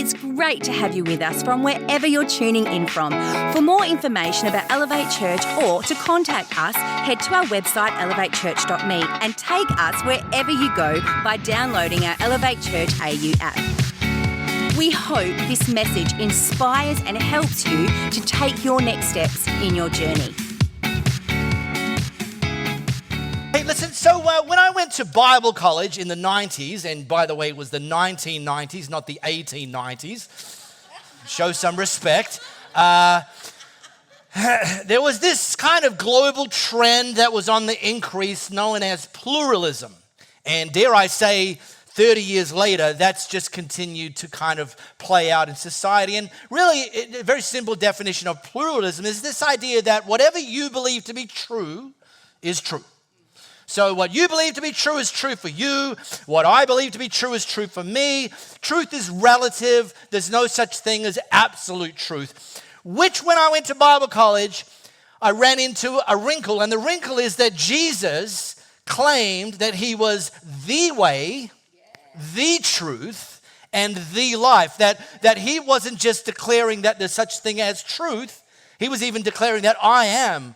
It's great to have you with us from wherever you're tuning in from. For more information about Elevate Church or to contact us, head to our website elevatechurch.me and take us wherever you go by downloading our Elevate Church AU app. We hope this message inspires and helps you to take your next steps in your journey. Hey, listen, so when I went to Bible college in the 90s, and by the way, it was the 1990s, not the 1890s, show some respect, there was this kind of global trend that was on the increase known as pluralism. And dare I say, 30 years later, that's just continued to kind of play out in society. And really, a very simple definition of pluralism is this idea that whatever you believe to be true is true. So what you believe to be true is true for you. What I believe to be true is true for me. Truth is relative. There's no such thing as absolute truth. Which, when I went to Bible college, I ran into a wrinkle. And the wrinkle is that Jesus claimed that he was the way, the truth, and the life. That he wasn't just declaring that there's such thing as truth. He was even declaring that I am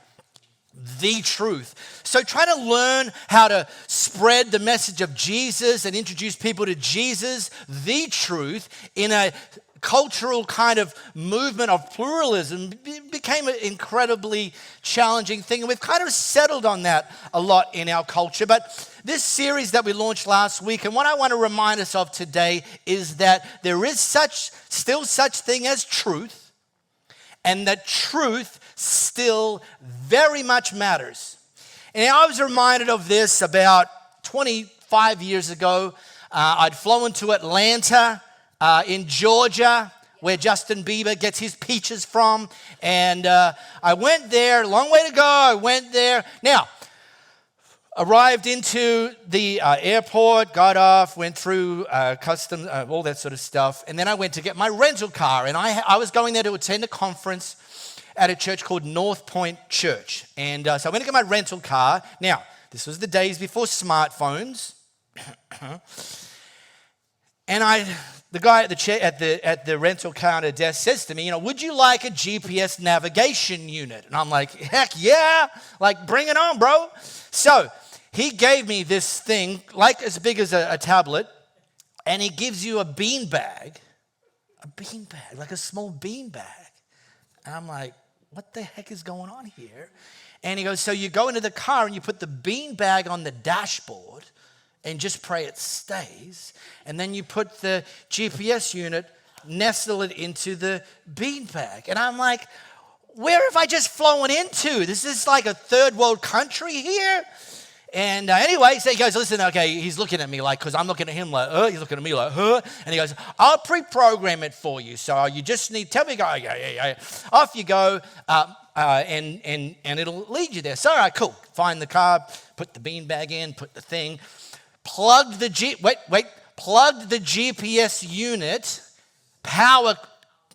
the truth. So trying to learn how to spread the message of Jesus and introduce people to Jesus, the truth, in a cultural kind of movement of pluralism became an incredibly challenging thing. And we've kind of settled on that a lot in our culture. But this series that we launched last week, and what I want to remind us of today, is that there is still such thing as truth, and that truth still very much matters. And I was reminded of this about 25 years ago. I'd flown to Atlanta in Georgia, where Justin Bieber gets his peaches from. And I went there, long way to go, I went there. Now, arrived into the airport, got off, went through customs, all that sort of stuff. And then I went to get my rental car. And I was going there to attend a conference at a church called North Point Church. And so I went to get my rental car. Now, this was the days before smartphones. And the guy at the rental counter desk says to me, would you like a GPS navigation unit? And I'm like, heck yeah, like bring it on, bro. So he gave me this thing, like as big as a tablet, and he gives you a bean bag, like a small bean bag. And I'm like, what the heck is going on here? And he goes, so you go into the car and you put the bean bag on the dashboard and just pray it stays. And then you put the GPS unit, nestle it into the bean bag. And I'm like, where have I just flown into? This is like a third world country here. And anyway, so he goes, listen, okay, he's looking at me like, because I'm looking at him like, he's looking at me like, and he goes, I'll pre-program it for you. So you just need, tell me, go, yeah. Off you go, and it'll lead you there. So, all right, cool. Find the car, put the beanbag in, put the thing, plugged the GPS unit, power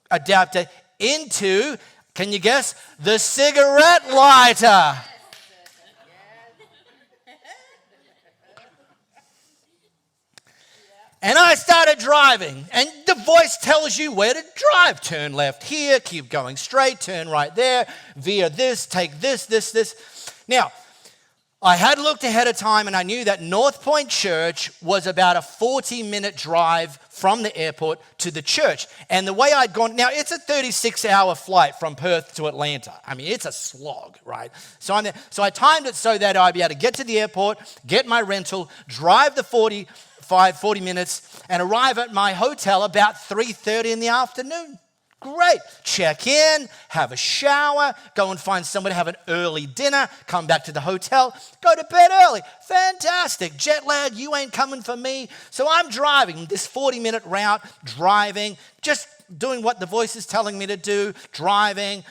adapter into, can you guess, the cigarette lighter. And I started driving, and the voice tells you where to drive. Turn left here, keep going straight, turn right there, veer this, take this. Now, I had looked ahead of time, and I knew that North Point Church was about a 40-minute drive from the airport to the church. And the way I'd gone, now it's a 36-hour flight from Perth to Atlanta. I mean, it's a slog, right? So I timed it so that I'd be able to get to the airport, get my rental, drive the 40 minutes, and arrive at my hotel about 3:30 in the afternoon. Great. Check in, have a shower, go and find somewhere to have an early dinner, come back to the hotel, go to bed early. Fantastic. Jet lag, you ain't coming for me. So I'm driving this 40-minute route, just doing what the voice is telling me to do, driving.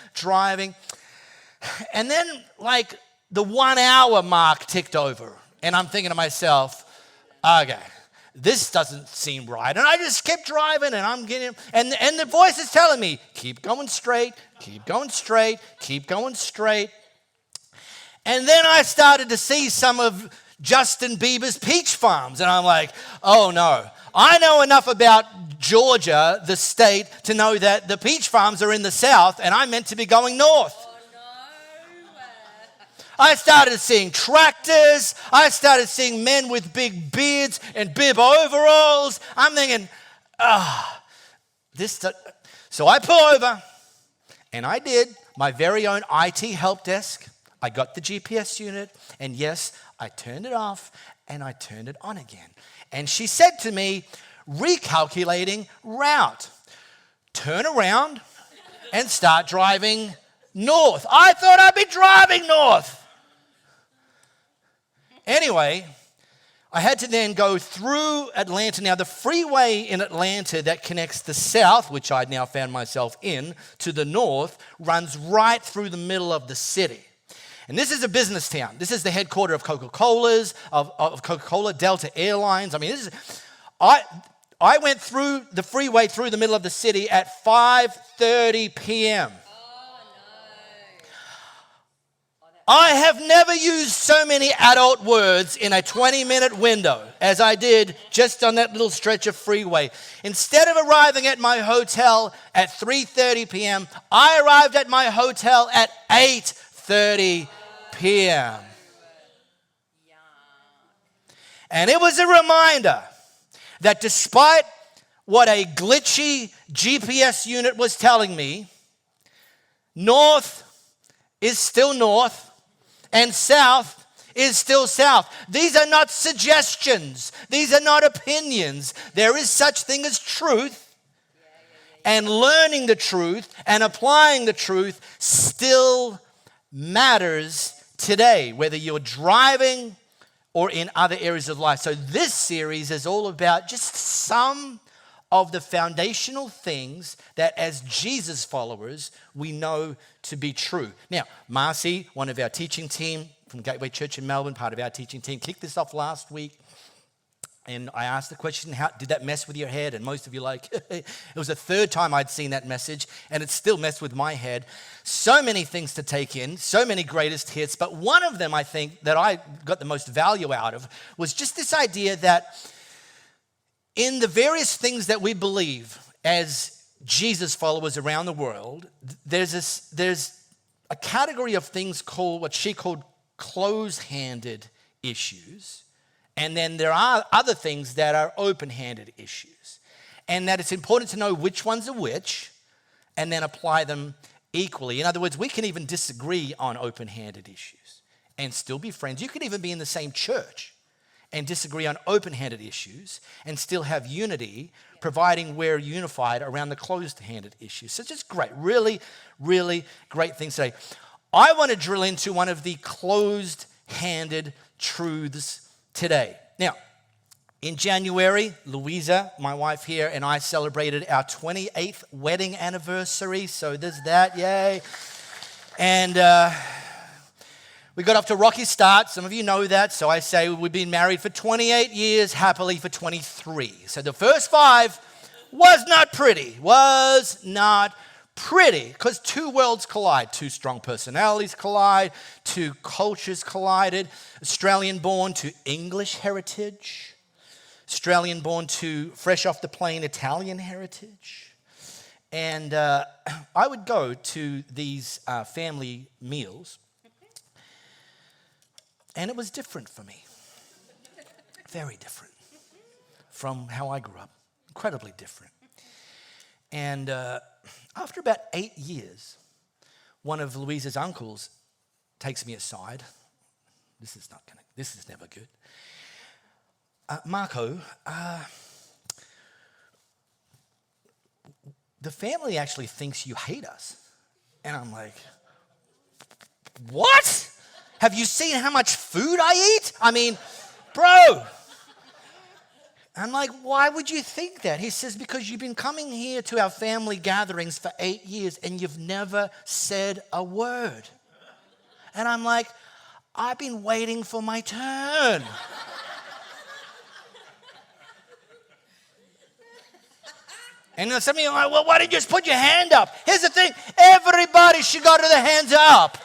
And then, like, the 1 hour mark ticked over, and I'm thinking to myself, okay, this doesn't seem right. And I just kept driving, and I'm getting, and the voice is telling me, keep going straight. And then I started to see some of Justin Bieber's peach farms, and I'm like, oh no, I know enough about Georgia, the state, to know that the peach farms are in the south and I'm meant to be going north. Oh, no. I started seeing tractors. I started seeing men with big beards and bib overalls. I'm thinking, So I pull over, and I did my very own IT help desk. I got the GPS unit, and yes, I turned it off, and I turned it on again. And she said to me, recalculating route. Turn around and start driving north. I thought I'd be driving north. Anyway, I had to then go through Atlanta. Now, the freeway in Atlanta that connects the south, which I'd now found myself in, to the north, runs right through the middle of the city. And this is a business town. This is the headquarters of Coca-Cola's, of Coca-Cola, Delta Airlines. I mean, I went through the freeway through the middle of the city at 5:30 p.m. I have never used so many adult words in a 20-minute window as I did just on that little stretch of freeway. Instead of arriving at my hotel at 3:30 p.m., I arrived at my hotel at 8:30 p.m. And it was a reminder that despite what a glitchy GPS unit was telling me, north is still north, and south is still south. These are not suggestions. These are not opinions. There is such thing as truth. And learning the truth and applying the truth still matters today, whether you're driving or in other areas of life. So this series is all about just some of the foundational things that as Jesus followers, we know to be true. Now, Marcy, one of our teaching team from Gateway Church in Melbourne, part of our teaching team, kicked this off last week. And I asked the question, how did that mess with your head? And most of you like, it was the third time I'd seen that message, and it still messed with my head. So many things to take in, so many greatest hits, but one of them I think that I got the most value out of was just this idea that in the various things that we believe as Jesus followers around the world, there's a category of things called what she called close-handed issues. And then there are other things that are open-handed issues. And that it's important to know which ones are which and then apply them equally. In other words, we can even disagree on open-handed issues and still be friends. You could even be in the same church and disagree on open-handed issues and still have unity, providing we're unified around the closed-handed issues. So it's just great, really, really great things today. I want to drill into one of the closed-handed truths today. Now, in January, Louisa, my wife here, and I celebrated our 28th wedding anniversary. So there's that, yay. And we got off to a rocky start. Some of you know that. So I say we've been married for 28 years, happily for 23. So the first 5 was not pretty. Because two worlds collide. Two strong personalities collide. Two cultures collided. Australian born to English heritage. Australian born to fresh off the plane Italian heritage. And I would go to these family meals. And it was different for me. Very different from how I grew up. Incredibly different. And after about 8 years, one of Louisa's uncles takes me aside. This is never good. Marco, the family actually thinks you hate us. And I'm like, what? Have you seen how much food I eat? I mean, bro. I'm like, why would you think that? He says, because you've been coming here to our family gatherings for 8 years and you've never said a word. And I'm like, I've been waiting for my turn. And some of you are like, well, why didn't you just put your hand up? Here's the thing, everybody should go to their hands up.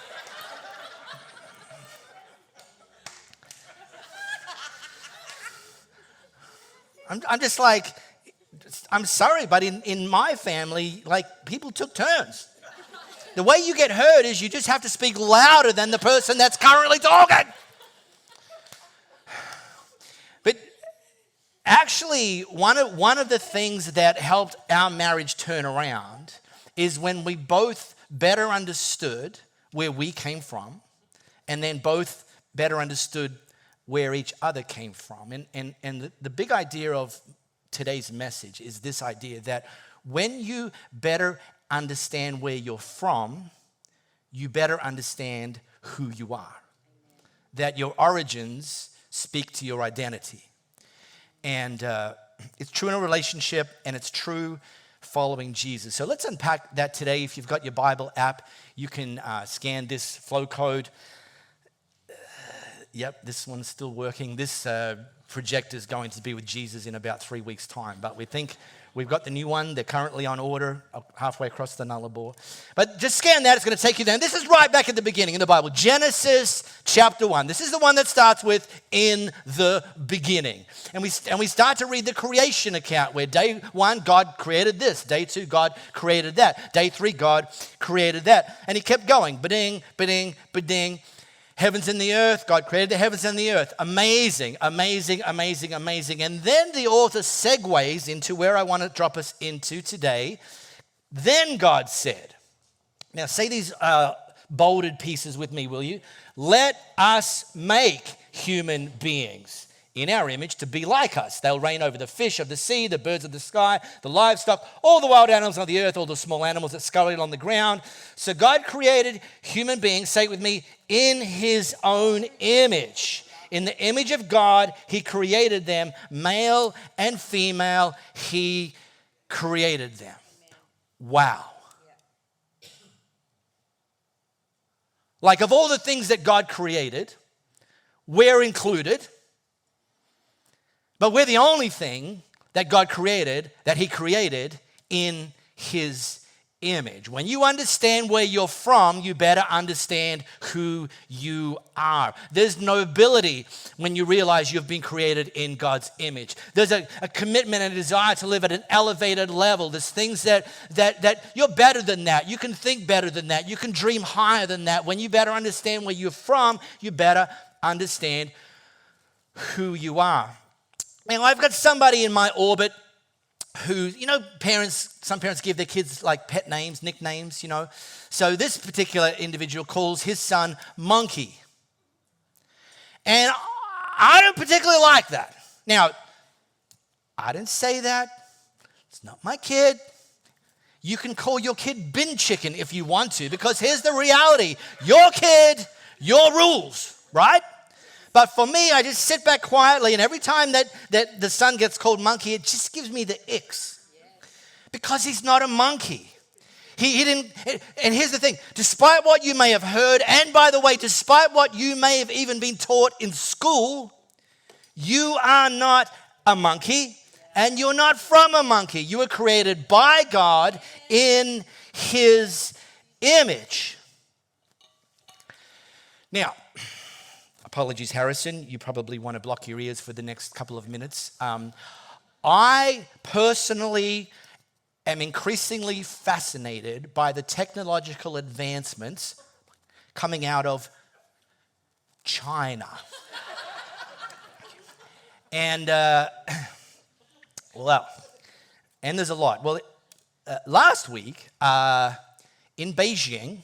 I'm just like, I'm sorry, but in my family, like, people took turns. The way you get heard is you just have to speak louder than the person that's currently talking. But actually, one of the things that helped our marriage turn around is when we both better understood where we came from, and then both better understood where each other came from. And the big idea of today's message is this idea that when you better understand where you're from, you better understand who you are. That your origins speak to your identity. And it's true in a relationship, and it's true following Jesus. So let's unpack that today. If you've got your Bible app, you can scan this flow code. Yep, this one's still working. This projector is going to be with Jesus in about 3 weeks' time. But we think we've got the new one. They're currently on order halfway across the Nullarbor. But just scan that. It's going to take you there. And this is right back at the beginning in the Bible. Genesis chapter 1. This is the one that starts with, in the beginning. And we start to read the creation account where day 1, God created this. Day 2, God created that. Day 3, God created that. And he kept going. Ba-ding, ba-ding, ba-ding. Heavens and the earth, God created the heavens and the earth. Amazing, amazing, amazing, amazing. And then the author segues into where I want to drop us into today. Then God said, now say these bolded pieces with me, will you? Let us make human beings in our image to be like us. They'll reign over the fish of the sea, the birds of the sky, the livestock, all the wild animals of the earth, all the small animals that scurry on the ground. So God created human beings, say it with me, in his own image. In the image of God, he created them, male and female, he created them. Wow. Like, of all the things that God created, we're included. But we're the only thing that God created, that he created in his image. When you understand where you're from, you better understand who you are. There's nobility when you realize you've been created in God's image. There's a commitment and a desire to live at an elevated level. There's things that you're better than that. You can think better than that. You can dream higher than that. When you better understand where you're from, you better understand who you are. Now, I've got somebody in my orbit who, some parents give their kids like pet names, nicknames, So this particular individual calls his son Monkey. And I don't particularly like that. Now, I didn't say that. It's not my kid. You can call your kid Bin Chicken if you want to, because here's the reality. Your kid, your rules, right? But for me, I just sit back quietly, and every time that the son gets called Monkey, it just gives me the icks. Because he's not a monkey. He didn't, and here's the thing, despite what you may have heard, and by the way, despite what you may have even been taught in school, you are not a monkey, and you're not from a monkey. You were created by God in his image. Now, apologies, Harrison. You probably want to block your ears for the next couple of minutes. I personally am increasingly fascinated by the technological advancements coming out of China. And, and there's a lot. Well, last week in Beijing,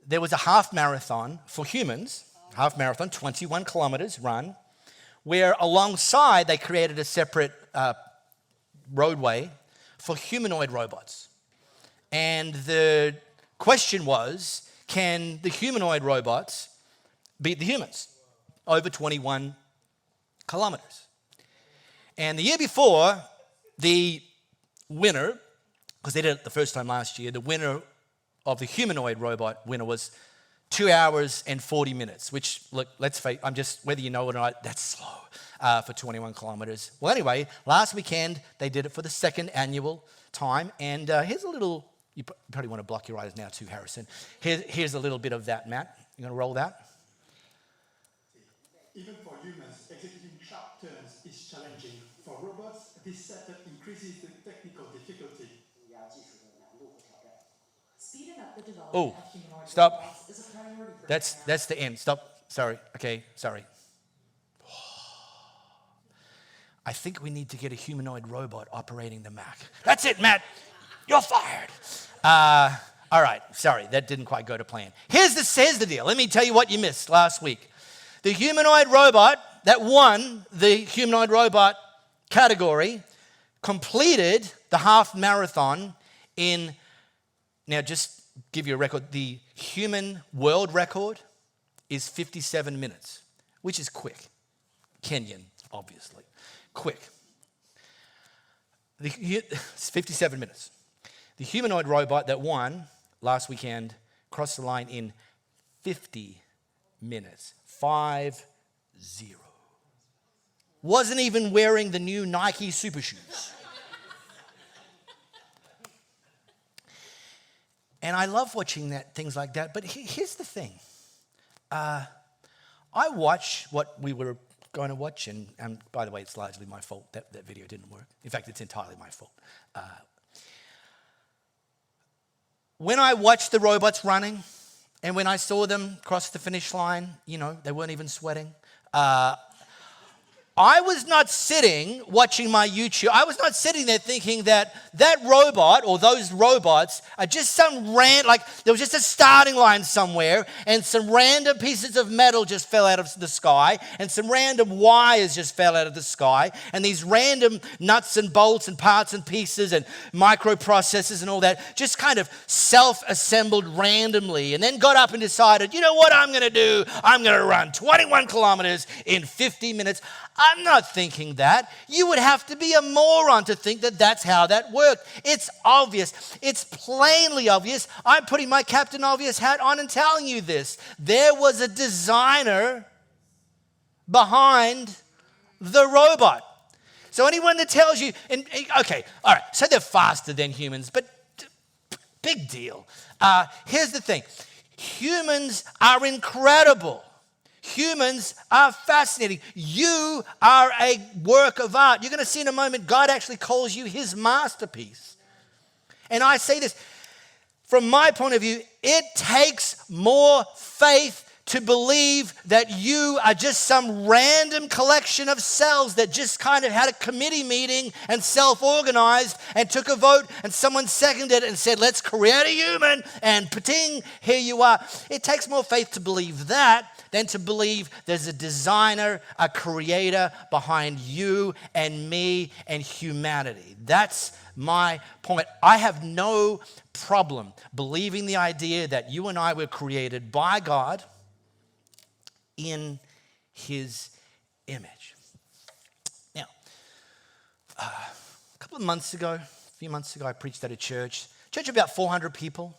there was a half marathon for humans. Half marathon, 21 kilometers run, where alongside they created a separate roadway for humanoid robots. And the question was, can the humanoid robots beat the humans over 21 kilometers? And the year before, the winner, because they did it the first time last year, the winner of the humanoid robot winner was 2 hours and 40 minutes, which, look, let's face it, whether you know it or not, that's slow for 21 kilometers. Well, anyway, last weekend, they did it for the second annual time. And here's a little, you probably want to block your eyes now too, Harrison. Here's a little bit of that, Matt. You going to roll that? Even for humans, executing sharp turns is challenging. For robots, This setup increases the technical difficulty. Speeding up the development Oh, of humanoid stop. robots is a priority for That's the end. Stop. Sorry. Okay, sorry. I think we need to get a humanoid robot operating the Mac. That's it, Matt. You're fired. All right. Sorry, that didn't quite go to plan. Here's the deal. Let me tell you what you missed last week. The humanoid robot that won the humanoid robot category completed the half marathon in, now just give you a record, the human world record is 57 minutes, which is quick. Kenyan, obviously. Quick. It's 57 minutes. The humanoid robot that won last weekend crossed the line in 50 minutes. 50. Wasn't even wearing the new Nike super shoes. And I love watching things like that. But here's the thing. I watch what we were going to watch, and by the way, it's largely my fault that video didn't work. In fact, it's entirely my fault. When I watched the robots running, and when I saw them cross the finish line, they weren't even sweating. I was not sitting watching my YouTube. I was not sitting there thinking that robot or those robots are just there was just a starting line somewhere and some random pieces of metal just fell out of the sky and some random wires just fell out of the sky and these random nuts and bolts and parts and pieces and microprocessors and all that just kind of self-assembled randomly and then got up and decided, you know what I'm going to do? I'm going to run 21 kilometers in 50 minutes. I'm not thinking that. You would have to be a moron to think that that's how that worked. It's obvious. It's plainly obvious. I'm putting my Captain Obvious hat on and telling you this. There was a designer behind the robot. So anyone that tells you, okay, all right, so they're faster than humans, but big deal. Here's the thing. Humans are incredible. Humans are fascinating. You are a work of art. You're going to see in a moment, God actually calls you his masterpiece. And I say this, from my point of view, it takes more faith to believe that you are just some random collection of cells that just kind of had a committee meeting and self-organized and took a vote and someone seconded it and said, let's create a human and pa-ting, here you are. It takes more faith to believe that than to believe there's a designer, a creator behind you and me and humanity. That's my point. I have no problem believing the idea that you and I were created by God in his image. Now, a few months ago, I preached at a church of about 400 people.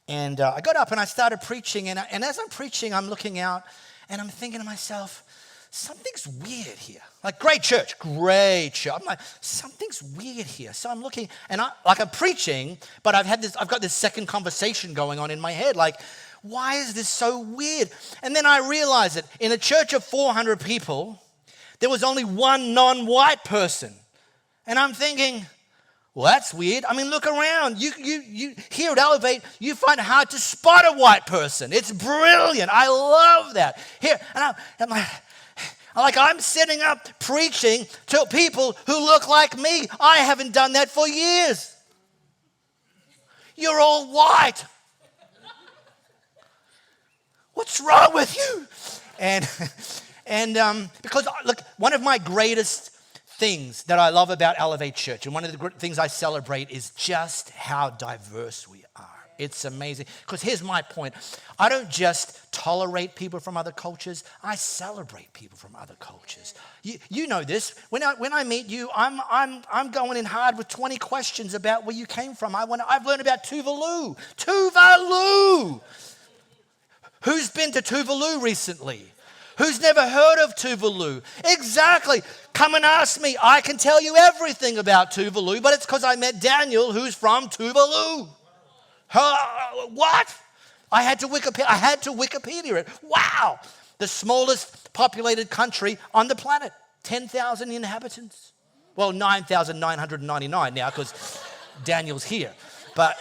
And I got up and I started preaching. And as I'm preaching, I'm looking out and I'm thinking to myself, something's weird here. Like, great church. I'm like, something's weird here. So I'm looking and I'm preaching, but I've got this second conversation going on in my head. Like, why is this so weird? And then I realized that in a church of 400 people, there was only one non-white person. And I'm thinking, well, that's weird. I mean, look around. You here at Elevate, you find it hard to spot a white person. It's brilliant. I love that. Here, and I'm sitting up preaching to people who look like me. I haven't done that for years. You're all white. What's wrong with you? And because, look, one of my greatest things that I love about Elevate Church, and one of the things I celebrate, is just how diverse we are. It's amazing. Because here's my point. I don't just tolerate people from other cultures. I celebrate people from other cultures. You know this. When I meet you, I'm going in hard with 20 questions about where you came from. I've learned about Tuvalu. Tuvalu! Who's been to Tuvalu recently? Who's never heard of Tuvalu? Exactly. Come and ask me. I can tell you everything about Tuvalu, but it's because I met Daniel, who's from Tuvalu. What? I had to Wikipedia it. Wow. The smallest populated country on the planet. 10,000 inhabitants. Well, 9,999 now because Daniel's here. But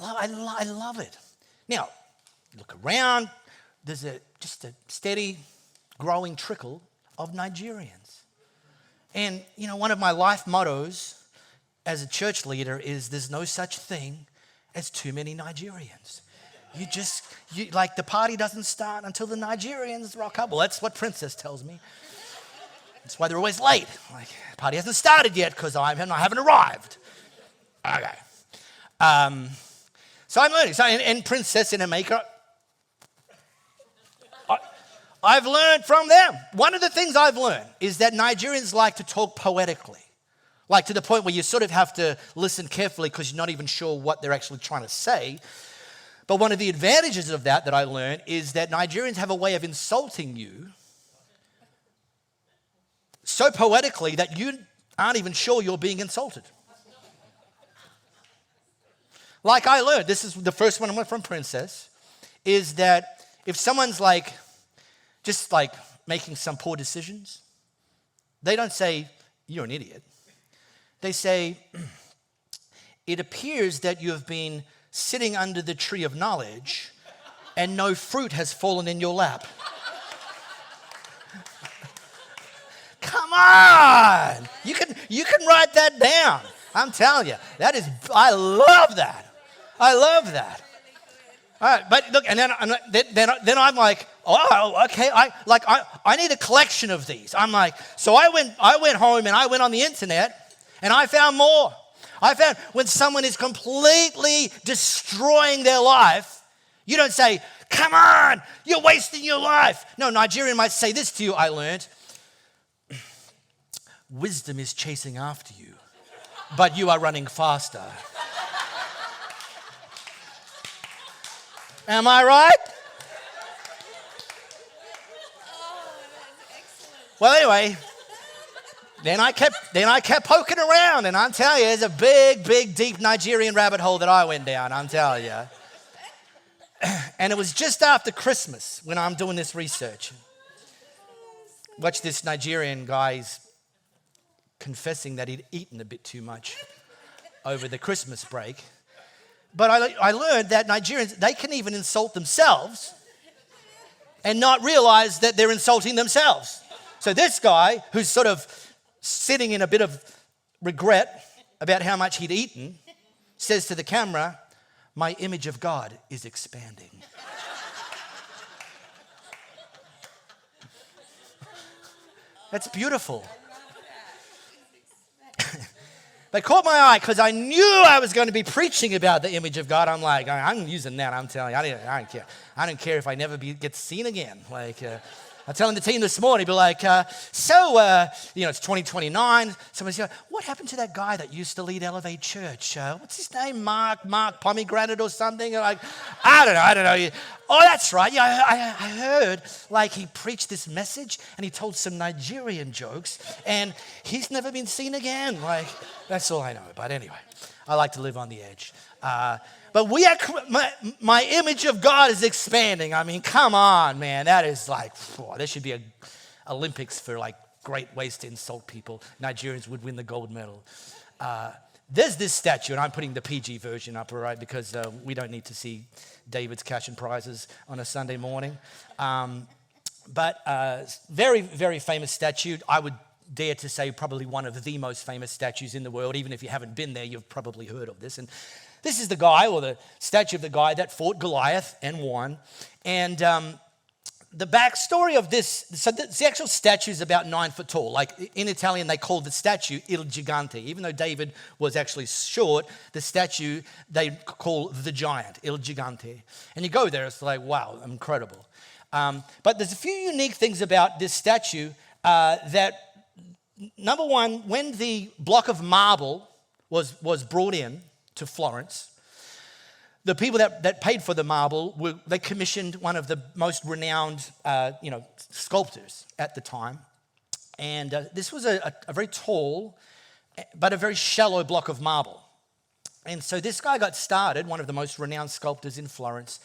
I love it. Now, look around. There's just a steady growing trickle of Nigerians. And, one of my life mottos as a church leader is there's no such thing as too many Nigerians. Like the party doesn't start until the Nigerians rock up. Well, that's what Princess tells me. That's why they're always late. Like, the party hasn't started yet because I haven't arrived. Okay. So I'm learning. So, and Princess and her maker, I've learned from them. One of the things I've learned is that Nigerians like to talk poetically. Like to the point where you sort of have to listen carefully because you're not even sure what they're actually trying to say. But one of the advantages of that I learned is that Nigerians have a way of insulting you so poetically that you aren't even sure you're being insulted. Like I learned, this is the first one I went from Princess, is that if someone's just making some poor decisions, they don't say, you're an idiot. They say, it appears that you have been sitting under the tree of knowledge and no fruit has fallen in your lap. Come on! You can write that down. I'm telling you, I love that. I love that. All right, but look, and then I'm like, oh, okay. I need a collection of these. I'm like, so I went home and I went on the internet and I found more. I found when someone is completely destroying their life, you don't say, come on, you're wasting your life. No, Nigerian might say this to you, I learned. Wisdom is chasing after you, but you are running faster. Am I right? Well, anyway, then I kept poking around, and I'm telling you, there's a big, big, deep Nigerian rabbit hole that I went down, I'm telling you. And it was just after Christmas when I'm doing this research. Watch this Nigerian guy's confessing that he'd eaten a bit too much over the Christmas break. But I learned that Nigerians, they can even insult themselves and not realize that they're insulting themselves. So this guy, who's sort of sitting in a bit of regret about how much he'd eaten, says to the camera, my image of God is expanding. That's beautiful. They caught my eye because I knew I was going to be preaching about the image of God. I'm like, I'm using that. I'm telling you, I don't care. I don't care if I never get seen again. I'm telling the team this morning, be like, it's 2029. Somebody's going, what happened to that guy that used to lead Elevate Church? What's his name? Mark Pomegranate or something? Like, I don't know. Oh, that's right. Yeah, I heard he preached this message and he told some Nigerian jokes and he's never been seen again. That's all I know. But anyway, I like to live on the edge. But my image of God is expanding. I mean, come on, man. That is there should be an Olympics for great ways to insult people. Nigerians would win the gold medal. There's this statue, and I'm putting the PG version up, all right, because we don't need to see David's cash and prizes on a Sunday morning. But very, very famous statue. I would dare to say probably one of the most famous statues in the world. Even if you haven't been there, you've probably heard of this. And this is the guy, or the statue of the guy that fought Goliath and won. And the backstory of this, so the actual statue is about 9 foot tall. In Italian, they call the statue Il Gigante. Even though David was actually short, the statue they call the giant, Il Gigante. And you go there, it's wow, incredible. But there's a few unique things about this statue that, number one, when the block of marble was brought in to Florence, the people that paid for the marble, they commissioned one of the most renowned sculptors at the time. And this was a very tall, but a very shallow block of marble. And so this guy got started, one of the most renowned sculptors in Florence,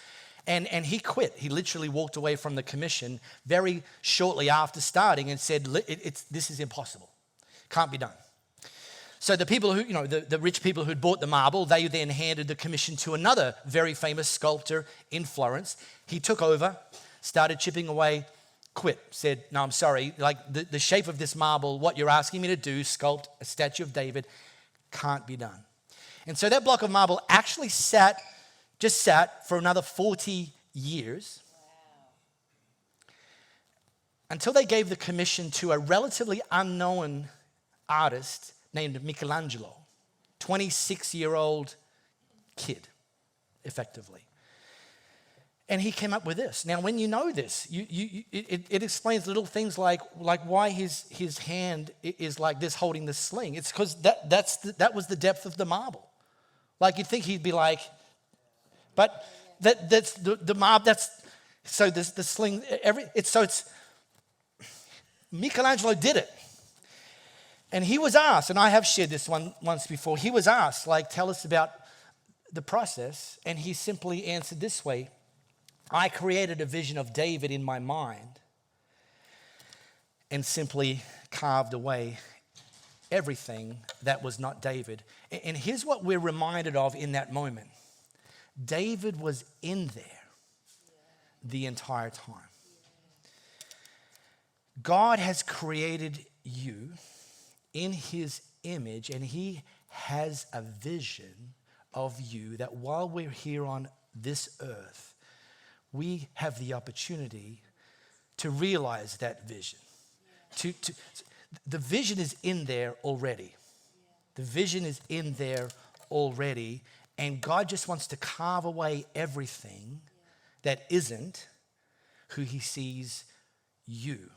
And he quit. He literally walked away from the commission very shortly after starting and said, this is impossible. Can't be done. So the people who, the rich people who'd bought the marble, they then handed the commission to another very famous sculptor in Florence. He took over, started chipping away, quit, said, no, I'm sorry, like the shape of this marble, what you're asking me to do, sculpt a statue of David, can't be done. And so that block of marble actually sat for another 40 years. Until they gave the commission to a relatively unknown artist named Michelangelo, 26-year-old kid, effectively. And he came up with this. Now, when you know this, it explains little things like why his hand is like this holding the sling. It's because that was the depth of the marble. Like you'd think he'd be like, but that's the marble. That's so the sling. It's Michelangelo did it. And he was asked, and I have shared this once before, he was asked, tell us about the process. And he simply answered this way, I created a vision of David in my mind and simply carved away everything that was not David. And here's what we're reminded of in that moment. David was in there the entire time. God has created you in his image, and he has a vision of you that while we're here on this earth, we have the opportunity to realize that vision. The vision is in there already. The vision is in there already, and God just wants to carve away everything that isn't who he sees you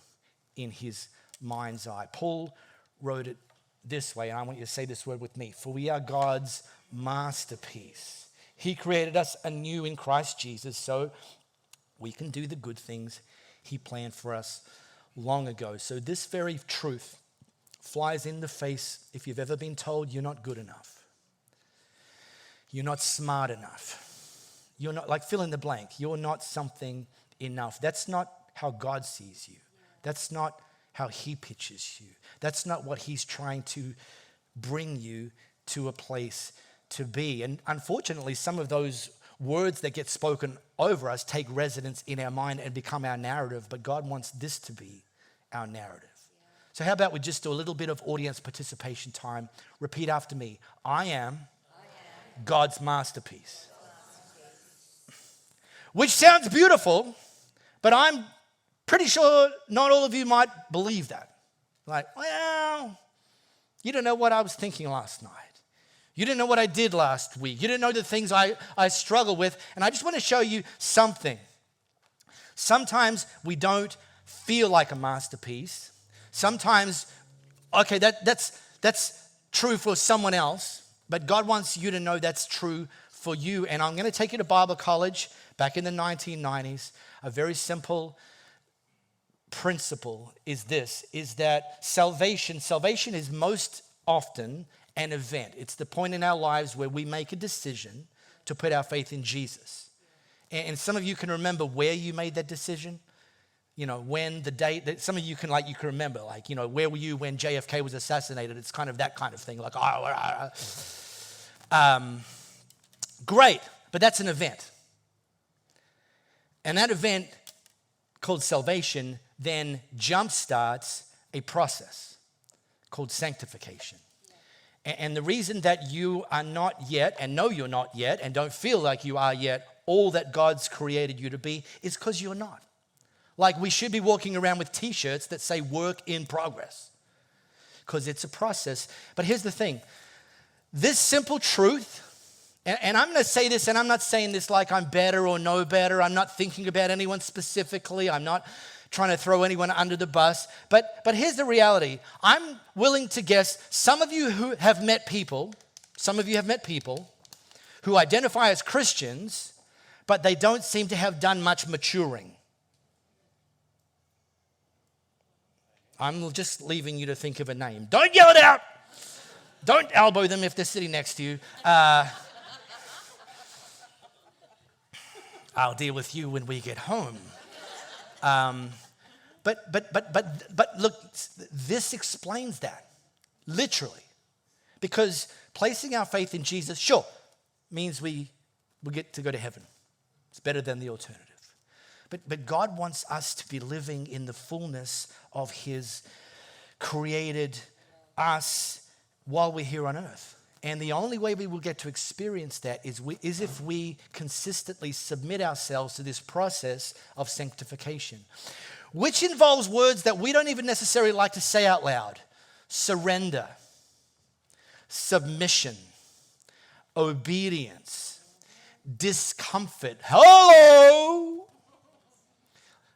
in his mind's eye. Paul wrote it this way, and I want you to say this word with me. For we are God's masterpiece. He created us anew in Christ Jesus so we can do the good things he planned for us long ago. So this very truth flies in the face if you've ever been told you're not good enough. You're not smart enough. You're not, fill in the blank. You're not something enough. That's not how God sees you. That's not how he pictures you. That's not what he's trying to bring you to a place to be. And unfortunately, some of those words that get spoken over us take residence in our mind and become our narrative, but God wants this to be our narrative. So how about we just do a little bit of audience participation time. Repeat after me. I am God's masterpiece. Which sounds beautiful, but I'm pretty sure not all of you might believe that. Well, you don't know what I was thinking last night. You didn't know what I did last week. You didn't know the things I struggle with. And I just want to show you something. Sometimes we don't feel like a masterpiece. Sometimes, okay, that's true for someone else, but God wants you to know that's true for you. And I'm going to take you to Bible college back in the 1990s. A very simple principle is that salvation is most often an event. It's the point in our lives where we make a decision to put our faith in Jesus. And some of you can remember where you made that decision. When, the date, that some of you can remember, where were you when JFK was assassinated? It's kind of that kind of thing, great, but that's an event. And that event called salvation then jumpstarts a process called sanctification. And the reason that you are not yet, and know you're not yet, and don't feel like you are yet, all that God's created you to be, is because you're not. We should be walking around with t-shirts that say work in progress, because it's a process. But here's the thing. This simple truth, and I'm going to say this, and I'm not saying this like I'm better or no better. I'm not thinking about anyone specifically. I'm not trying to throw anyone under the bus. But here's the reality. I'm willing to guess some of you have met people who identify as Christians, but they don't seem to have done much maturing. I'm just leaving you to think of a name. Don't yell it out. Don't elbow them if they're sitting next to you. I'll deal with you when we get home. But look, this explains that, literally. Because placing our faith in Jesus, sure, means we get to go to heaven. It's better than the alternative. But God wants us to be living in the fullness of his created us while we're here on earth. And the only way we will get to experience that is if we consistently submit ourselves to this process of sanctification, which involves words that we don't even necessarily like to say out loud. Surrender, submission, obedience, discomfort. Hello!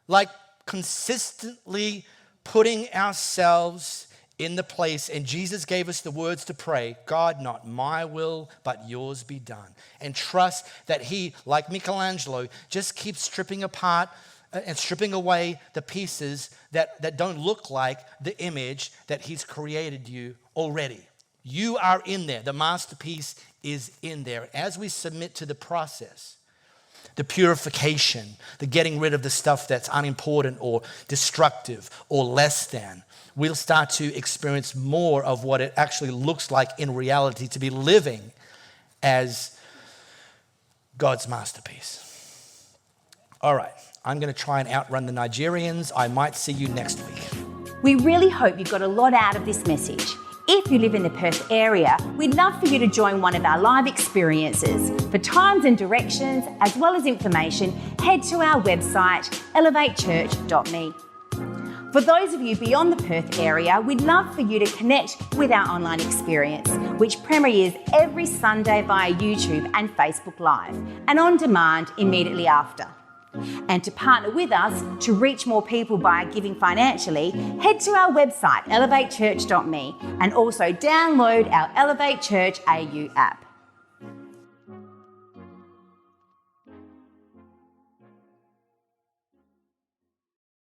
Like consistently putting ourselves in the place, and Jesus gave us the words to pray, God, not my will, but yours be done. And trust that he, like Michelangelo, just keeps stripping apart and stripping away the pieces that don't look like the image that he's created you already. You are in there. The masterpiece is in there. As we submit to the process, the purification, the getting rid of the stuff that's unimportant or destructive or less than, we'll start to experience more of what it actually looks like in reality to be living as God's masterpiece. All right, I'm going to try and outrun the Nigerians. I might see you next week. We really hope you got a lot out of this message. If you live in the Perth area, we'd love for you to join one of our live experiences. For times and directions, as well as information, head to our website, elevatechurch.me. For those of you beyond the Perth area, we'd love for you to connect with our online experience, which premieres every Sunday via YouTube and Facebook Live, and on demand immediately after. And to partner with us to reach more people by giving financially, head to our website, elevatechurch.me, and also download our Elevate Church AU app.